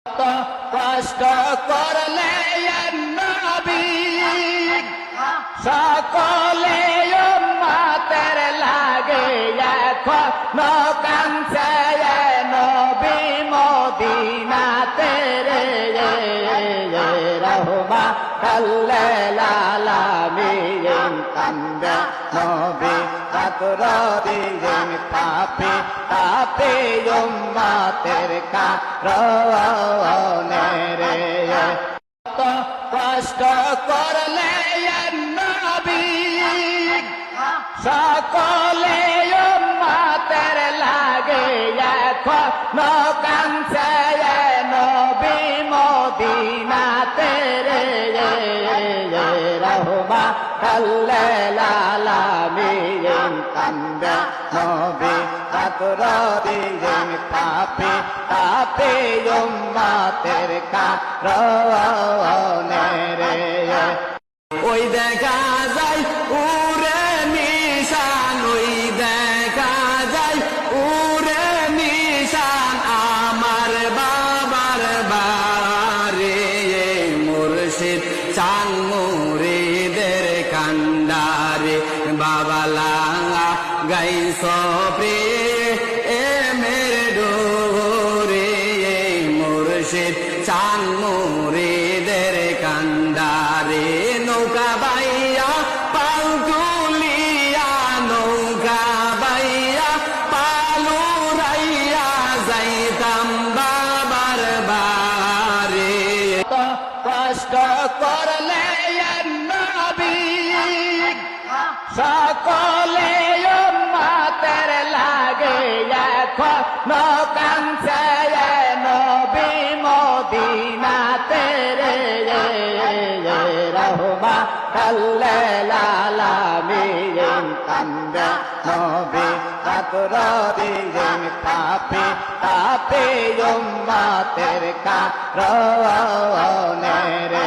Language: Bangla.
কষ্ট করলে নবী সকলে উম্মতের লাগে এখন কাঁদছে নবী মদিনাতে রে রহমাতাল লিল আলামিন কান্দে নবী রাতদিন পাপি পাপি উম্মতের কারণে রে কষ্ট করলে নবী সকলে উম্মতের লাগে এখন কাঁদছে নবী মদিনাতে রে রহমাতাল লিল আলামিন কান্দে নবী রাতদিন পাপি পাপি উম্মতের কারণে রে ওই দেখা যায় উরে নিশান ওই দেখা যায় উরে নিশান আমার বাবার বারে মুর্শিদ চান মুরিদের কান্ডারে বাবালা গাইছ প্রেমের ডোরে মুর্শিদ চান মুরিদের কান্ডারে নৌকা বাইয়া পাল তুলিয়া নৌকা বাইয়া পালুরাইয়া যাইতাম বাবার বারে কষ্ট করলে নবী সকলে উম্মতের লাগে এখন কাঁদছে নবী মদিনাতে রে রহমাতাল লিল আলামিন কান্দে নবী রাতদিন পাপি পাপি উম্মতের কারণে রে